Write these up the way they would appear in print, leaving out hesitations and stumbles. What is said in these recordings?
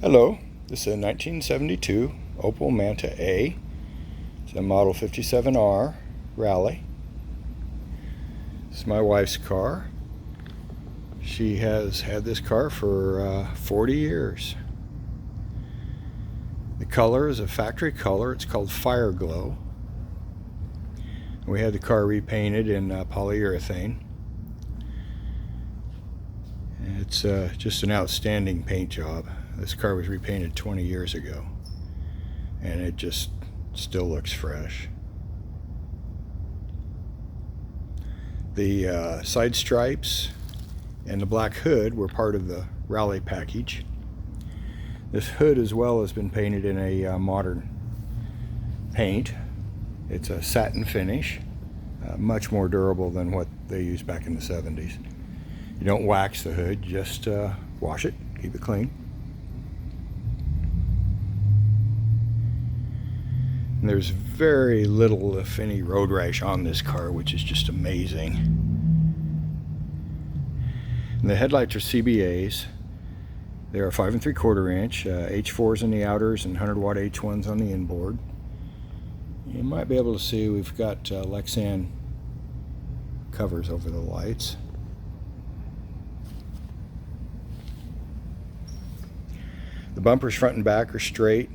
Hello, this is a 1972 Opel Manta A. It's a model 57R Rally. This is my wife's car. She has had this car for 40 years. The color is a factory color. It's called Fireglow. We had the car repainted in polyurethane. It's just an outstanding paint job. This car was repainted 20 years ago, and it just still looks fresh. The side stripes and the black hood were part of the Rally package. This hood as well has been painted in a modern paint. It's a satin finish, much more durable than what they used back in the 70s. You don't wax the hood, just wash it, keep it clean. And there's very little, if any, road rash on this car, which is just amazing. And the headlights are CBAs. They are 5 3/4 inch, H4s on the outers and 100 watt H1s on the inboard. You might be able to see we've got Lexan covers over the lights. The bumpers front and back are straight,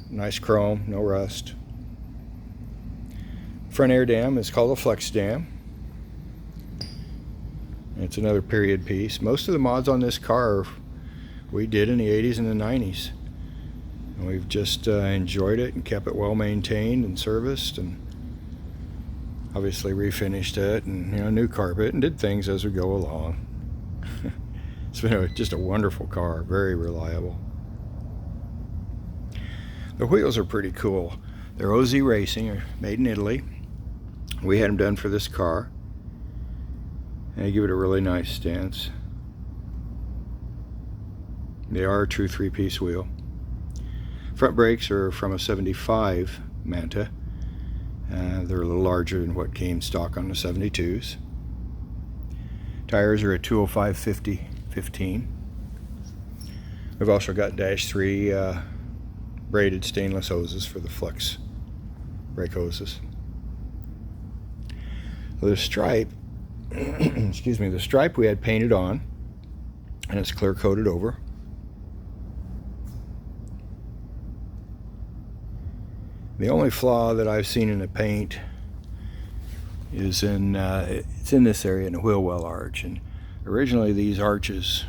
nice chrome, no rust. Front air dam is called a flex dam. It's another period piece. Most of the mods on this car we did in the 80s and the 90s. And we've just enjoyed it and kept it well maintained and serviced, and obviously refinished it and new carpet and did things as we go along. It's been just a wonderful car, very reliable. The wheels are pretty cool. They're OZ Racing, made in Italy. We had them done for this car, and they give it a really nice stance. They are a true 3-piece wheel. Front brakes are from a 75 Manta. They're a little larger than what came stock on the 72s. Tires are a 205/50/15. We've also got -3 braided stainless hoses for the flex brake hoses. The stripe, excuse me, the stripe we had painted on, and it's clear coated over. The only flaw that I've seen in the paint is it's in this area in the wheel well arch. And originally these arches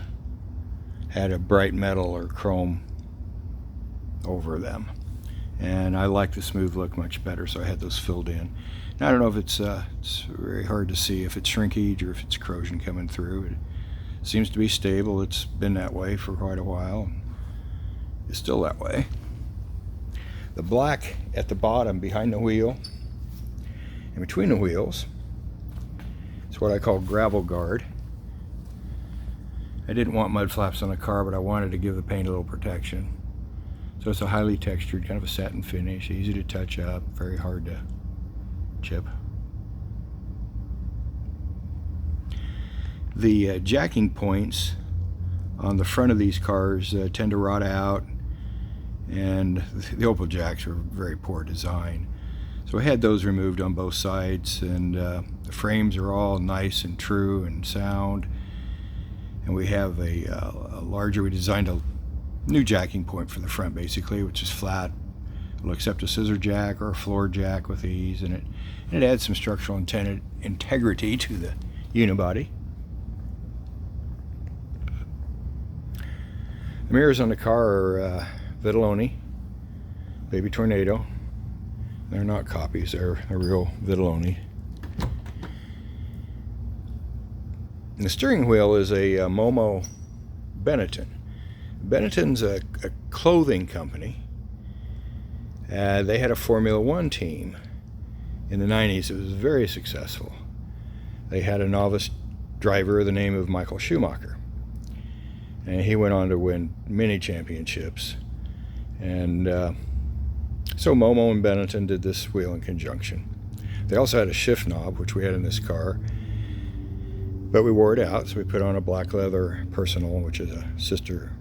had a bright metal or chrome over them, and I like the smooth look much better, so I had those filled in. Now, I don't know if it's very hard to see if it's shrinkage or if it's corrosion coming through. It seems to be stable. It's been that way for quite a while. It's still that way. The black at the bottom behind the wheel and between the wheels is what I call gravel guard. I didn't want mud flaps on the car, but I wanted to give the paint a little protection. So it's a highly textured, kind of a satin finish, easy to touch up, very hard to chip. The jacking points on the front of these cars tend to rot out, and the Opel jacks were very poor design. So I had those removed on both sides, and the frames are all nice and true and sound. And we have a larger, we designed a new jacking point for the front basically, which is flat. It'll accept a scissor jack or a floor jack with ease, and it adds some structural integrity to the unibody. The mirrors on the car are Vitelloni, Baby Tornado. They're not copies, they're a real Vitelloni. And the steering wheel is a Momo Benetton. Benetton's a clothing company. They had a Formula One team in the 90s. It was very successful. They had a novice driver, the name of Michael Schumacher, and he went on to win many championships. And so Momo and Benetton did this wheel in conjunction. They also had a shift knob, which we had in this car, but we wore it out, so we put on a black leather Personal, which is a sister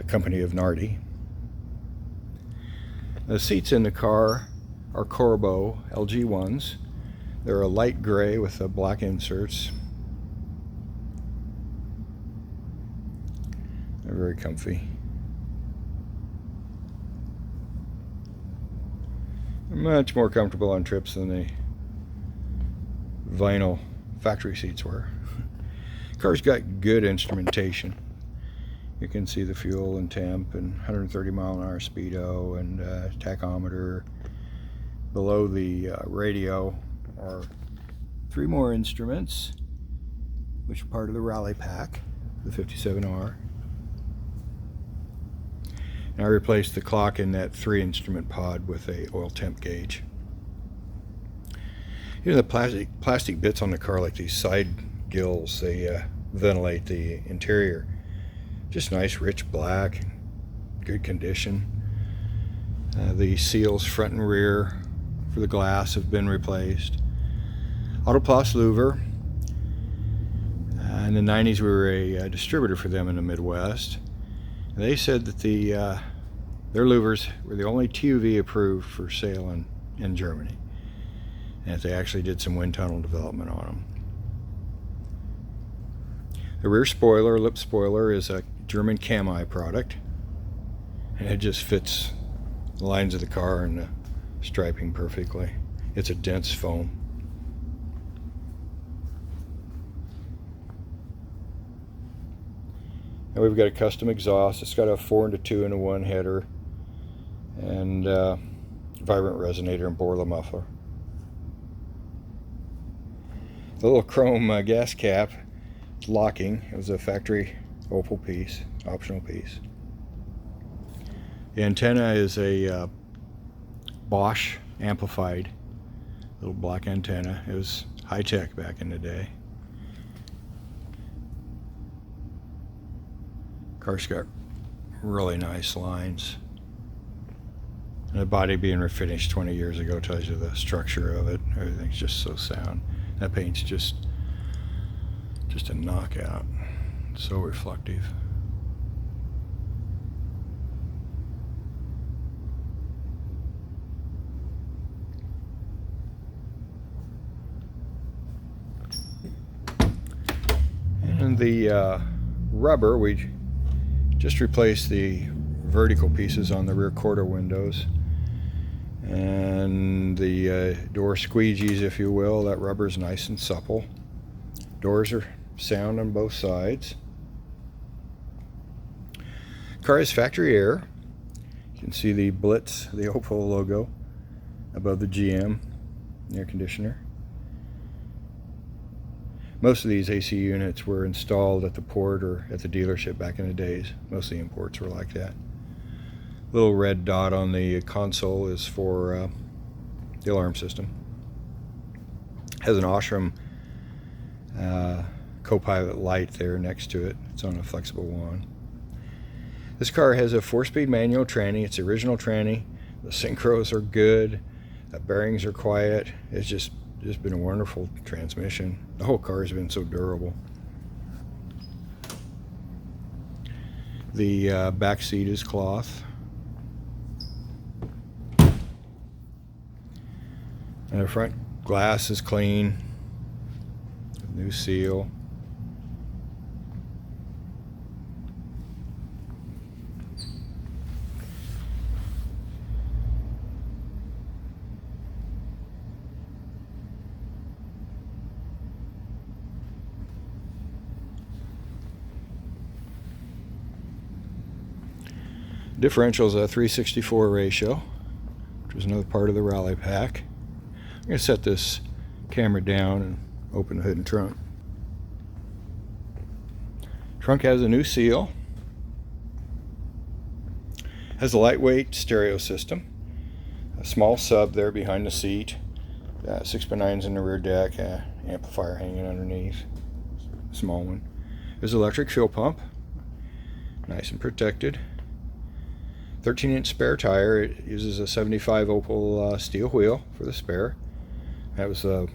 company of Nardi. The seats in the car are Corbeau LG ones. They're a light gray with black inserts. They're very comfy. Much more comfortable on trips than the vinyl factory seats were. Car's got good instrumentation. You can see the fuel and temp and 130 mile an hour speedo and tachometer. Below the radio are 3 more instruments, which are part of the rally pack, the 57R. And I replaced the clock in that 3 instrument pod with a oil temp gauge. You know, the plastic bits on the car, like these side gills, they ventilate the interior. Just nice, rich black, good condition. The seals front and rear for the glass have been replaced. Autocross louver. In the 90s, we were a distributor for them in the Midwest. And they said that their louvers were the only TUV approved for sale in Germany. And they actually did some wind tunnel development on them. The rear spoiler, lip spoiler, is a German Cami product. And it just fits the lines of the car and the striping perfectly. It's a dense foam. And we've got a custom exhaust. It's got a 4-into-2-into-1 header and vibrant resonator and Borla muffler. The little chrome gas cap is locking. It was a factory Opel piece, optional piece. The antenna is a Bosch amplified little black antenna. It was high tech back in the day. Car's got really nice lines. And the body being refinished 20 years ago tells you the structure of it. Everything's just so sound. That paint's just a knockout. So reflective. And the rubber, we just replaced the vertical pieces on the rear quarter windows and the door squeegees, if you will. That rubber is nice and supple. Doors are sound on both sides. Car is factory air. You can see the Blitz, the Opel logo above the GM air conditioner. Most of these AC units were installed at the port or at the dealership back in the days. Most of the imports were like that. Little red dot on the console is for the alarm system. Has an Osram co-pilot light there next to it. It's on a flexible wand. This car has a 4-speed manual tranny. It's the original tranny. The synchros are good. The bearings are quiet. It's just been a wonderful transmission. The whole car has been so durable. The back seat is cloth. And the front glass is clean. New seal. Differential is a 364 ratio, which was another part of the rally pack. I'm going to set this camera down and open the hood and trunk. Trunk has a new seal. Has a lightweight stereo system. A small sub there behind the seat. 6x9s in the rear deck. Amplifier hanging underneath. Small one. There's an electric fuel pump. Nice and protected. 13-inch spare tire. It uses a 75 Opel steel wheel for the spare. That was the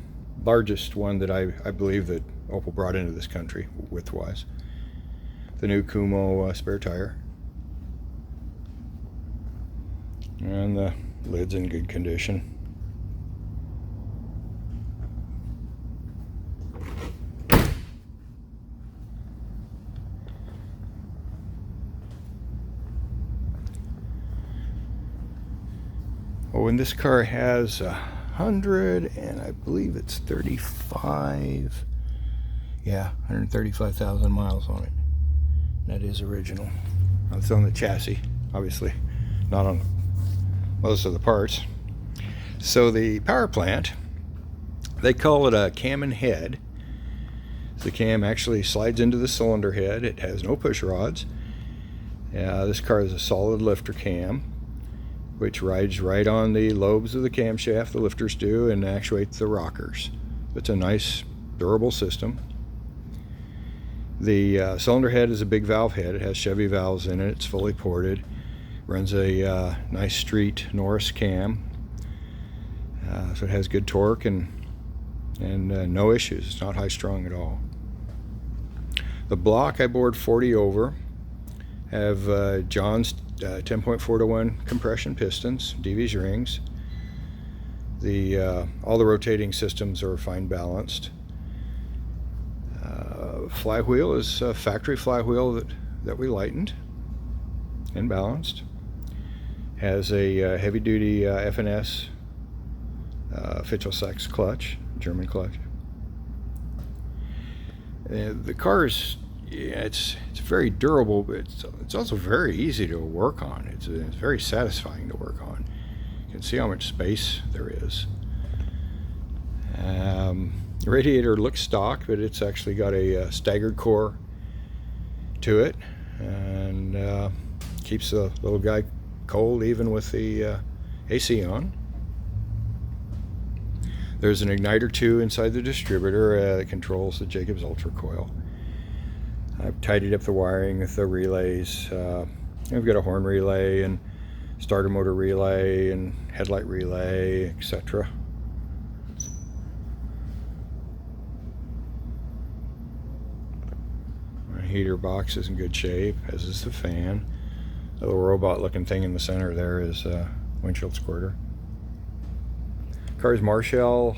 largest one that I believe that Opel brought into this country, width-wise. The new Kumo spare tire. And the lid's in good condition. Oh, and this car has 100, and I believe it's 35. Yeah, 135,000 miles on it. That is original. It's on the chassis, obviously, not on most of the parts. So the power plant, they call it a cam and head. The cam actually slides into the cylinder head. It has no push rods. This car is a solid lifter cam, which rides right on the lobes of the camshaft, the lifters do, and actuates the rockers. It's a nice, durable system. The cylinder head is a big valve head. It has Chevy valves in it. It's fully ported. Runs a nice street Norris cam. So it has good torque and no issues. It's not high strung at all. The block I bored 40 over. Have Jahns 10.4-to-1 compression pistons, DV's rings. All the rotating systems are fine balanced. Flywheel is a factory flywheel that we lightened and balanced. Has a heavy-duty F&S H-D clutch, German clutch. The car is, it's very durable, but it's also very easy to work on. It's very satisfying to work on. You can see how much space there is. The radiator looks stock, but it's actually got a staggered core to it, and keeps the little guy cold even with the AC on. There's an igniter too inside the distributor that controls the Jacobs Ultra coil. I've tidied up the wiring with the relays. We've got a horn relay and starter motor relay and headlight relay, etc. My heater box is in good shape, as is the fan. The little robot looking thing in the center there is a windshield squirter. Car's Marshall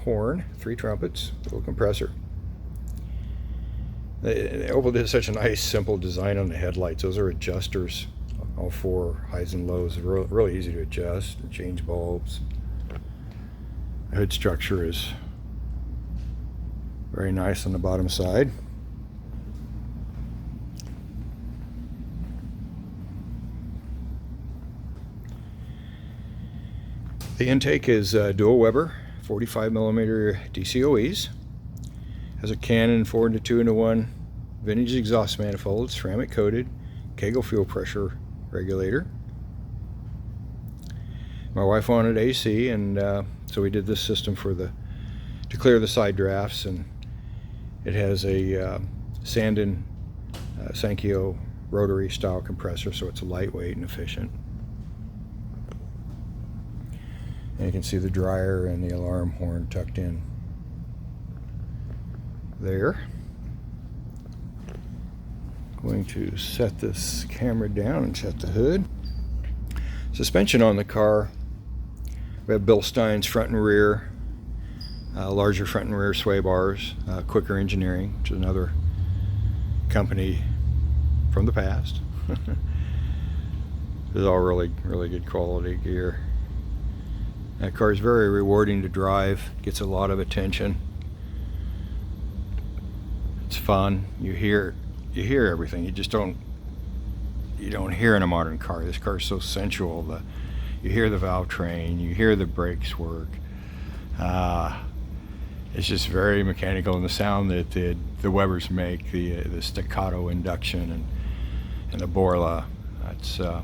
horn, 3 trumpets, little compressor. Opel did such a nice, simple design on the headlights. Those are adjusters, all 4 highs and lows. Really easy to adjust and change bulbs. The hood structure is very nice on the bottom side. The intake is dual Weber, 45mm DCOEs. Has a Canon 4-to-2-to-1 vintage exhaust manifold, ceramic coated, Kegel fuel pressure regulator. My wife wanted AC, and so we did this system to clear the side drafts, and it has a Sandin Sankyo rotary style compressor, so it's lightweight and efficient. And you can see the dryer and the alarm horn tucked in there. Going to set this camera down and shut the hood. Suspension on the car. We have Bilstein's front and rear, larger front and rear sway bars. Quickor Engineering, which is another company from the past. This is all really good quality gear. That car is very rewarding to drive. Gets a lot of attention. It's fun. You hear everything. You don't hear in a modern car. This car is so sensual. You hear the valve train. You hear the brakes work. It's just very mechanical, and the sound that the Webers make, the staccato induction and the Borla. It's a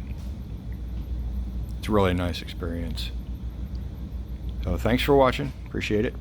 really nice experience. So thanks for watching. Appreciate it.